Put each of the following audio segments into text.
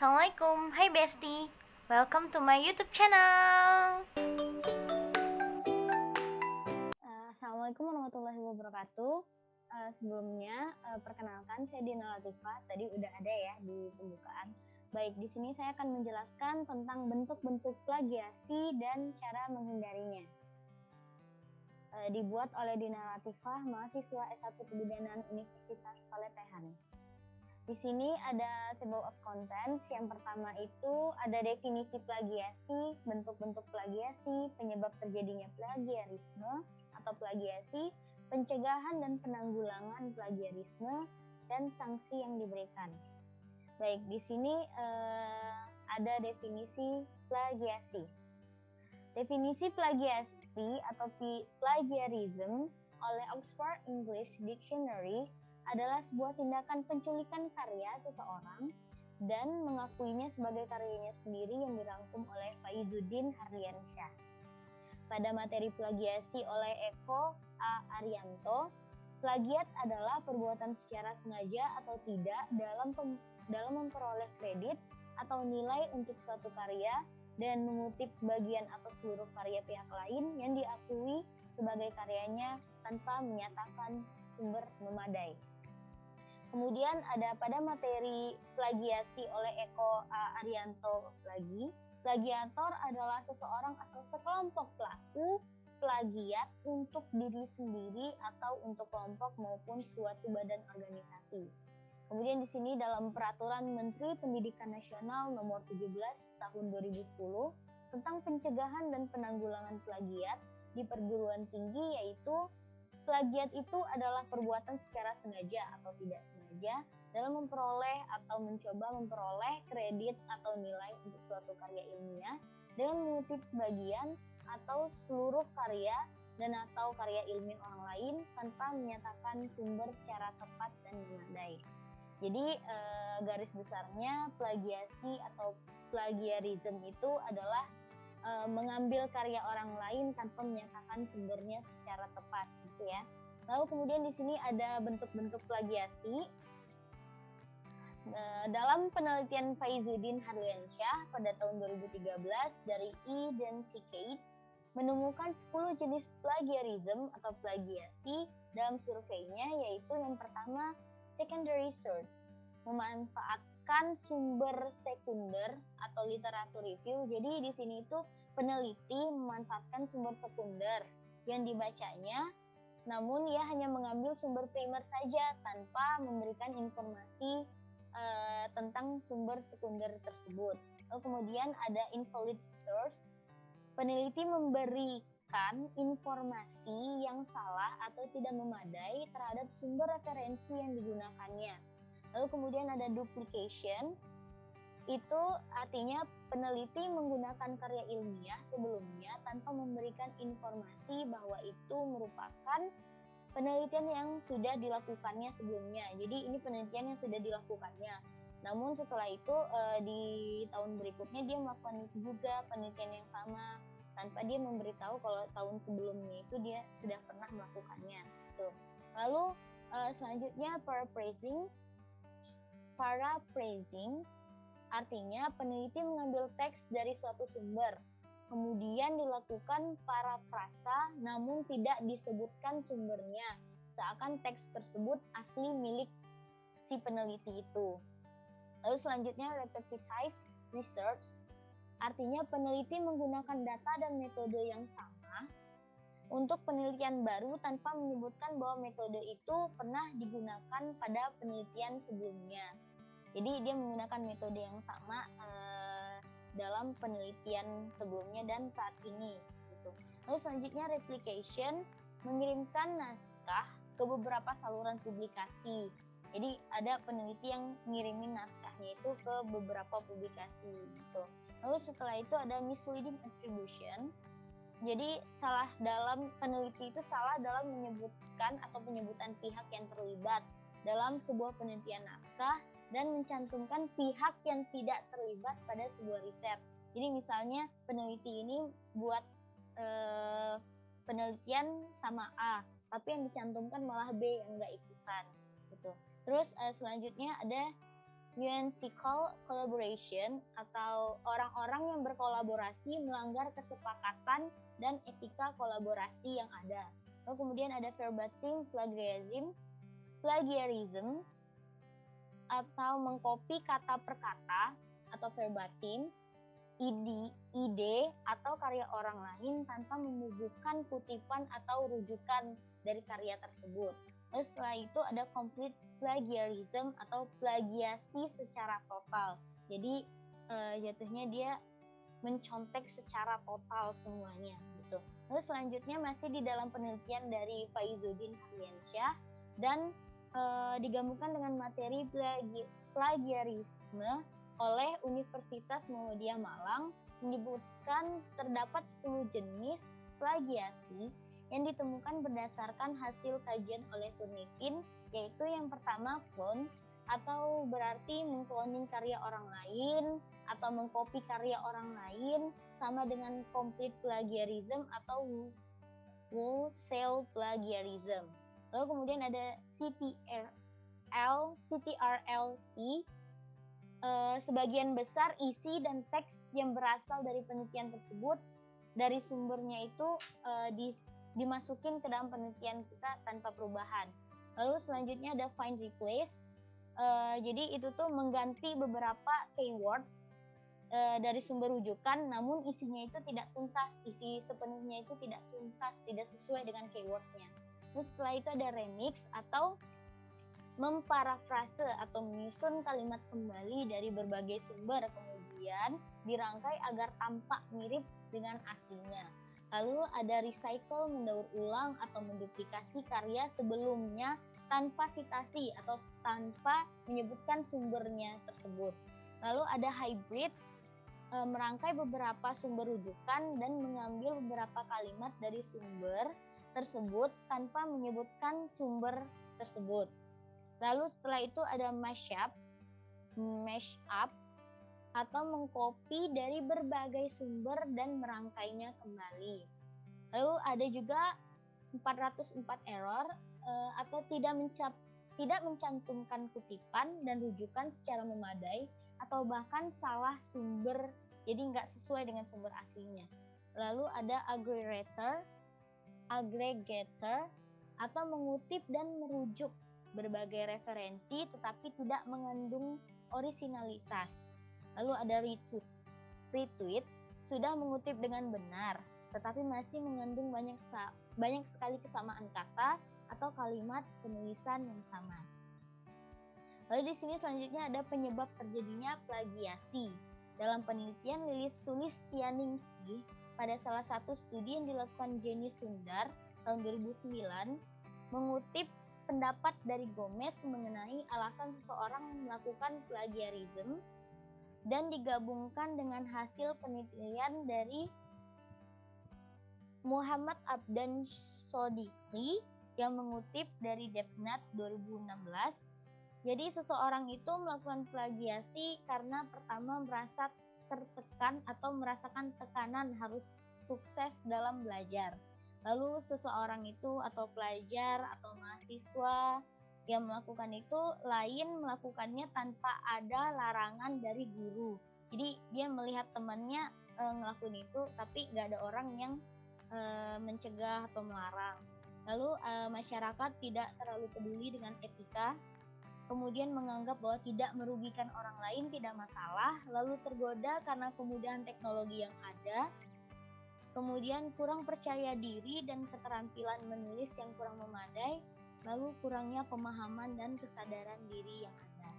Assalamualaikum, hai Besti. Welcome to my YouTube channel. Assalamualaikum warahmatullahi wabarakatuh. Sebelumnya, perkenalkan saya Dina Latifah. Tadi udah ada ya di pembukaan. Baik, di sini saya akan menjelaskan tentang bentuk-bentuk plagiasi dan cara menghindarinya. Dibuat oleh Dina Latifah, mahasiswa S1 Kebidanan Universitas Paletehan. Di sini ada table of contents. Yang pertama itu ada definisi plagiasi, bentuk-bentuk plagiasi, penyebab terjadinya plagiarisme atau plagiasi, pencegahan dan penanggulangan plagiarisme, dan sanksi yang diberikan. Baik, di sini ada definisi plagiasi. Definisi plagiasi atau plagiarism oleh Oxford English Dictionary adalah sebuah tindakan penculikan karya seseorang dan mengakuinya sebagai karyanya sendiri yang dirangkum oleh Faizuddin Harliansyah. Pada materi plagiasi oleh Eko A. Arianto, plagiat adalah perbuatan secara sengaja atau tidak dalam memperoleh kredit atau nilai untuk suatu karya dan mengutip sebagian atau seluruh karya pihak lain yang diakui sebagai karyanya tanpa menyatakan sumber memadai. Kemudian ada pada materi plagiasi oleh Eko A. Arianto lagi, plagiator adalah seseorang atau sekelompok pelaku plagiat untuk diri sendiri atau untuk kelompok maupun suatu badan organisasi. Kemudian di sini dalam Peraturan Menteri Pendidikan Nasional Nomor 17 Tahun 2010 tentang pencegahan dan penanggulangan plagiat di perguruan tinggi, yaitu plagiat itu adalah perbuatan secara sengaja atau tidak sengaja dalam memperoleh atau mencoba memperoleh kredit atau nilai untuk suatu karya ilmiah dengan mengutip sebagian atau seluruh karya dan atau karya ilmiah orang lain tanpa menyatakan sumber secara tepat dan memadai. Jadi garis besarnya plagiasi atau plagiarism itu adalah mengambil karya orang lain tanpa menyatakan sumbernya secara tepat, gitu ya. Lalu kemudian di sini ada bentuk-bentuk plagiasi. Dalam penelitian Faizuddin Harliansyah pada tahun 2013 dari E. dan C. Cate menemukan 10 jenis plagiarism atau plagiasi dalam surveinya, yaitu yang pertama secondary source, memanfaatkan sumber sekunder atau literatur review. Jadi di sini itu peneliti memanfaatkan sumber sekunder yang dibacanya, namun ia hanya mengambil sumber primer saja tanpa memberikan informasi tentang sumber sekunder tersebut. Lalu kemudian ada invalid source, peneliti memberikan informasi yang salah atau tidak memadai terhadap sumber referensi yang digunakannya. Lalu kemudian ada duplication, itu artinya peneliti menggunakan karya ilmiah sebelumnya tanpa memberikan informasi bahwa itu merupakan penelitian yang sudah dilakukannya sebelumnya. Jadi ini penelitian yang sudah dilakukannya. Namun setelah itu di tahun berikutnya dia melakukan itu juga penelitian yang sama tanpa dia memberitahu kalau tahun sebelumnya itu dia sudah pernah melakukannya. Tuh. Lalu selanjutnya paraphrasing artinya peneliti mengambil teks dari suatu sumber, kemudian dilakukan parafrasa namun tidak disebutkan sumbernya, seakan teks tersebut asli milik si peneliti itu. Lalu selanjutnya repetitive research, artinya peneliti menggunakan data dan metode yang sama untuk penelitian baru tanpa menyebutkan bahwa metode itu pernah digunakan pada penelitian sebelumnya. Jadi dia menggunakan metode yang sama dalam penelitian sebelumnya dan saat ini. Gitu. Lalu selanjutnya replication, mengirimkan naskah ke beberapa saluran publikasi. Jadi ada peneliti yang ngirimin naskahnya itu ke beberapa publikasi. Gitu. Lalu setelah itu ada misleading attribution. Jadi peneliti itu salah dalam menyebutkan atau penyebutan pihak yang terlibat dalam sebuah penelitian naskah dan mencantumkan pihak yang tidak terlibat pada sebuah riset. Jadi misalnya peneliti ini buat penelitian sama A, tapi yang dicantumkan malah B yang nggak ikutan. Gitu. Terus selanjutnya ada unethical collaboration atau orang-orang yang berkolaborasi melanggar kesepakatan dan etika kolaborasi yang ada. Lalu kemudian ada verbatim plagiarism atau mengcopy kata per kata atau verbatim ide atau karya orang lain tanpa membubuhkan kutipan atau rujukan dari karya tersebut. Lalu setelah itu ada complete plagiarism atau plagiasi secara total. Jadi jatuhnya dia mencontek secara total semuanya gitu. Lalu selanjutnya masih di dalam penelitian dari Faizuddin Harliansyah dan digabungkan dengan materi plagiarisme oleh Universitas Muhammadiyah Malang, menyebutkan terdapat 10 jenis plagiasi yang ditemukan berdasarkan hasil kajian oleh Turnitin, yaitu yang pertama clone atau berarti mengkloning karya orang lain atau mengcopy karya orang lain, sama dengan complete plagiarism atau wholesale plagiarism. Lalu kemudian ada CTRLC. Sebagian besar isi dan teks yang berasal dari penelitian tersebut dari sumbernya itu dimasukin ke dalam penelitian kita tanpa perubahan. Lalu selanjutnya ada find replace. Jadi itu tuh mengganti beberapa keyword dari sumber rujukan, namun isinya itu tidak tuntas, isi sepenuhnya itu tidak tuntas, tidak sesuai dengan keywordnya. Terus setelah itu ada remix atau memparafrase atau menyusun kalimat kembali dari berbagai sumber, kemudian dirangkai agar tampak mirip dengan aslinya. Lalu ada recycle, mendaur ulang atau menduplikasi karya sebelumnya tanpa citasi atau tanpa menyebutkan sumbernya tersebut. Lalu ada hybrid, merangkai beberapa sumber rujukan dan mengambil beberapa kalimat dari sumber tersebut tanpa menyebutkan sumber tersebut. Lalu setelah itu ada mashup atau mengcopy dari berbagai sumber dan merangkainya kembali. Lalu ada juga 404 error atau tidak mencantumkan kutipan dan rujukan secara memadai atau bahkan salah sumber, jadi nggak sesuai dengan sumber aslinya. Lalu ada aggregator atau mengutip dan merujuk berbagai referensi tetapi tidak mengandung orisinalitas. Lalu ada retweet, sudah mengutip dengan benar tetapi masih mengandung banyak sekali kesamaan kata atau kalimat penulisan yang sama. Lalu di sini selanjutnya ada penyebab terjadinya plagiasi. Dalam penelitian Lilis Sulistianingsih pada salah satu studi yang dilakukan Jenny Sundar tahun 2009 mengutip pendapat dari Gomez mengenai alasan seseorang melakukan plagiarisme dan digabungkan dengan hasil penelitian dari Muhammad Abdan Sodiqi yang mengutip dari DepNet 2016. Jadi seseorang itu melakukan plagiasi karena pertama merasa tertekan atau merasakan tekanan harus sukses dalam belajar. Lalu seseorang itu atau pelajar atau mahasiswa yang melakukan itu lain melakukannya tanpa ada larangan dari guru. Jadi dia melihat temannya ngelakuin itu tapi nggak ada orang yang mencegah atau melarang. Lalu masyarakat tidak terlalu peduli dengan etika, kemudian menganggap bahwa tidak merugikan orang lain tidak masalah, lalu tergoda karena kemudahan teknologi yang ada, kemudian kurang percaya diri dan keterampilan menulis yang kurang memadai, lalu kurangnya pemahaman dan kesadaran diri yang ada.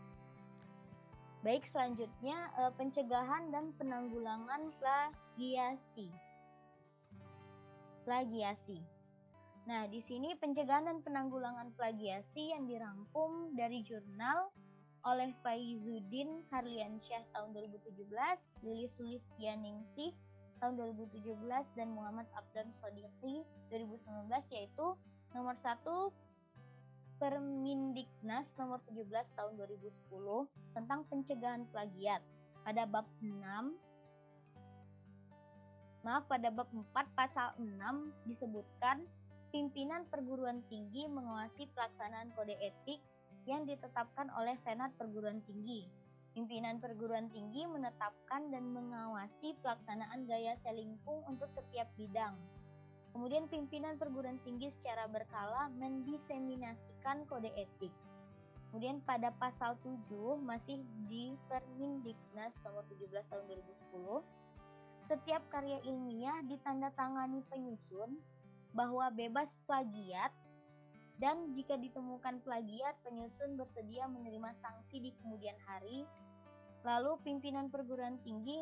Baik, selanjutnya pencegahan dan penanggulangan plagiasi. Nah, di sini pencegahan dan penanggulangan plagiasi yang dirangkum dari jurnal oleh Faizuddin Harliansyah tahun 2017, Lilis Sulistianingsih tahun 2017 dan Muhammad Abdan Sodiqi 2019, yaitu nomor 1 Permendiknas nomor 17 tahun 2010 tentang pencegahan plagiat. Pada bab 4 pasal 6 disebutkan pimpinan perguruan tinggi mengawasi pelaksanaan kode etik yang ditetapkan oleh Senat Perguruan Tinggi. Pimpinan perguruan tinggi menetapkan dan mengawasi pelaksanaan gaya selingkung untuk setiap bidang. Kemudian pimpinan perguruan tinggi secara berkala mendiseminasikan kode etik. Kemudian pada pasal 7 masih di Permendiknas nomor 17 tahun 2010, setiap karya ilmiah ditandatangani penyusun bahwa bebas plagiat, dan jika ditemukan plagiat, penyusun bersedia menerima sanksi di kemudian hari. Lalu pimpinan perguruan tinggi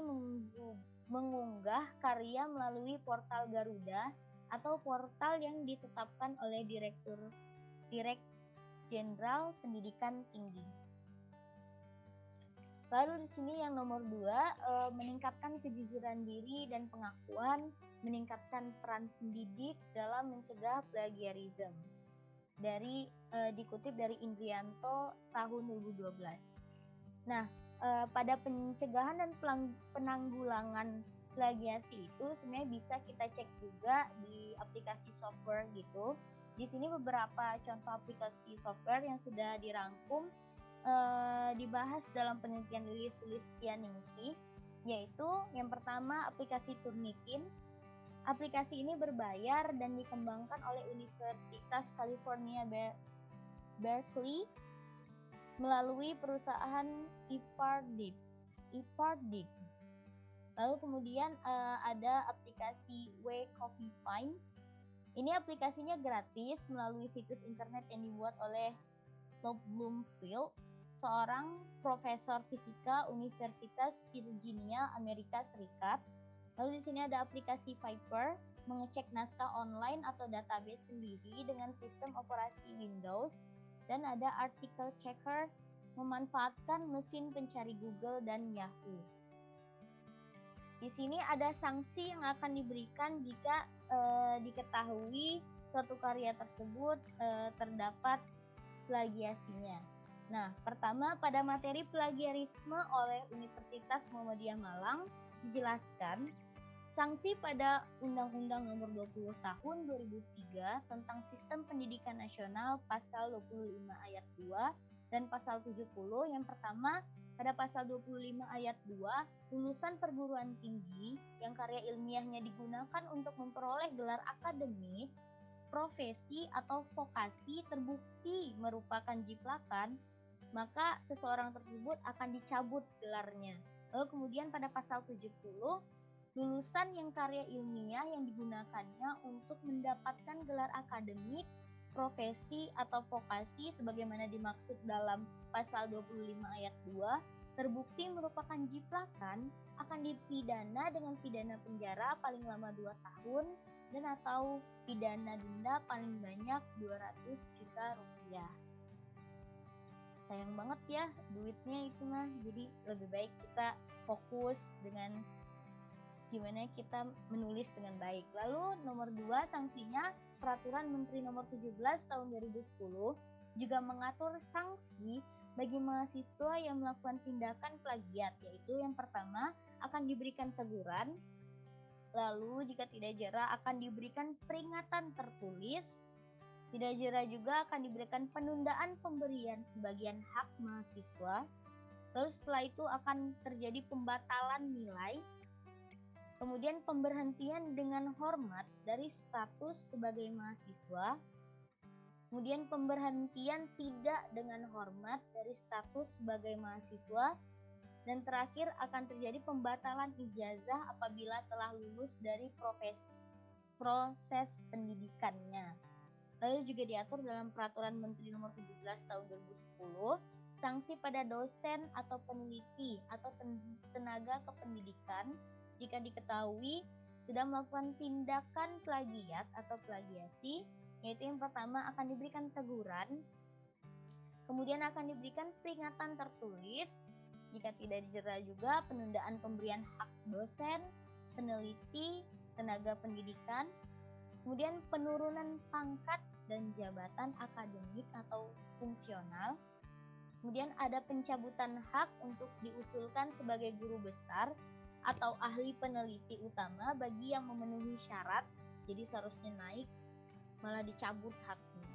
mengunggah karya melalui portal Garuda atau portal yang ditetapkan oleh Direktur Jenderal Pendidikan Tinggi. Lalu di sini yang nomor 2, meningkatkan kejujuran diri dan pengakuan, meningkatkan peran pendidik dalam mencegah plagiarisme. Dikutip dari Indrianto tahun 2012. Nah, pada pencegahan dan penanggulangan plagiasi itu sebenarnya bisa kita cek juga di aplikasi software gitu. Di sini beberapa contoh aplikasi software yang sudah dirangkum dibahas dalam penelitian Sulistianingsih, yaitu yang pertama aplikasi Turnitin. Aplikasi ini berbayar dan dikembangkan oleh Universitas California Berkeley melalui perusahaan ePartDip. Lalu kemudian ada aplikasi WeCoffeeFind. Ini aplikasinya gratis melalui situs internet yang dibuat oleh Bob Bloomfield, seorang profesor fisika Universitas Virginia, Amerika Serikat. Lalu di sini ada aplikasi Viper, mengecek naskah online atau database sendiri dengan sistem operasi Windows. Dan ada Article Checker, memanfaatkan mesin pencari Google dan Yahoo. Di sini ada sanksi yang akan diberikan jika diketahui suatu karya tersebut terdapat plagiasinya. Nah, pertama pada materi plagiarisme oleh Universitas Muhammadiyah Malang dijelaskan sanksi pada Undang-Undang Nomor 20 Tahun 2003 tentang Sistem Pendidikan Nasional pasal 25 ayat 2 dan pasal 70. Yang pertama, pada pasal 25 ayat 2, lulusan perguruan tinggi yang karya ilmiahnya digunakan untuk memperoleh gelar akademik, profesi atau vokasi terbukti merupakan jiplakan, maka seseorang tersebut akan dicabut gelarnya. Lalu kemudian pada pasal 70, lulusan yang karya ilmiah yang digunakannya untuk mendapatkan gelar akademik, profesi atau vokasi sebagaimana dimaksud dalam pasal 25 ayat 2 terbukti merupakan jiplakan akan dipidana dengan pidana penjara paling lama 2 tahun dan atau pidana denda paling banyak 200 juta rupiah. Sayang banget ya duitnya itu mah, jadi lebih baik kita fokus dengan gimana kita menulis dengan baik. Lalu nomor 2, sanksinya Peraturan Menteri Nomor 17 Tahun 2010 juga mengatur sanksi bagi mahasiswa yang melakukan tindakan plagiat, yaitu yang pertama akan diberikan teguran, lalu jika tidak jera akan diberikan peringatan tertulis, tidak jera juga akan diberikan penundaan pemberian sebagian hak mahasiswa, lalu setelah itu akan terjadi pembatalan nilai, kemudian pemberhentian dengan hormat dari status sebagai mahasiswa, kemudian pemberhentian tidak dengan hormat dari status sebagai mahasiswa, dan terakhir akan terjadi pembatalan ijazah apabila telah lulus dari proses pendidikannya. Lalu juga diatur dalam Peraturan Menteri Nomor 17 Tahun 2010, sanksi pada dosen atau peneliti atau tenaga kependidikan jika diketahui sudah melakukan tindakan plagiat atau plagiasi, yaitu yang pertama akan diberikan teguran, kemudian akan diberikan peringatan tertulis, jika tidak dijera juga penundaan pemberian hak dosen, peneliti, tenaga pendidikan, kemudian penurunan pangkat dan jabatan akademik atau fungsional, kemudian ada pencabutan hak untuk diusulkan sebagai guru besar atau ahli peneliti utama bagi yang memenuhi syarat, jadi seharusnya naik, malah dicabut haknya.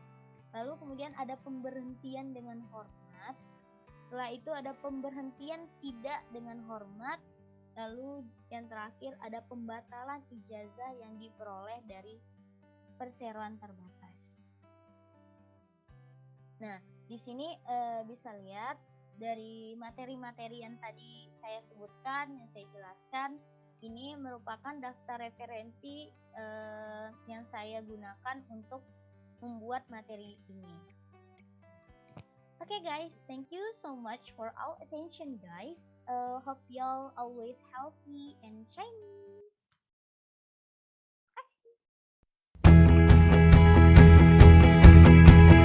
Lalu kemudian ada pemberhentian dengan hormat, Setelah itu ada pemberhentian tidak dengan hormat. Lalu yang terakhir ada pembatalan ijazah yang diperoleh dari perseroan terbatas. Nah, di sini bisa lihat dari materi-materi yang tadi saya sebutkan, yang saya jelaskan, ini merupakan daftar referensi yang saya gunakan untuk membuat materi ini. Okay guys, thank you so much for all attention guys. Hope y'all always healthy and shiny.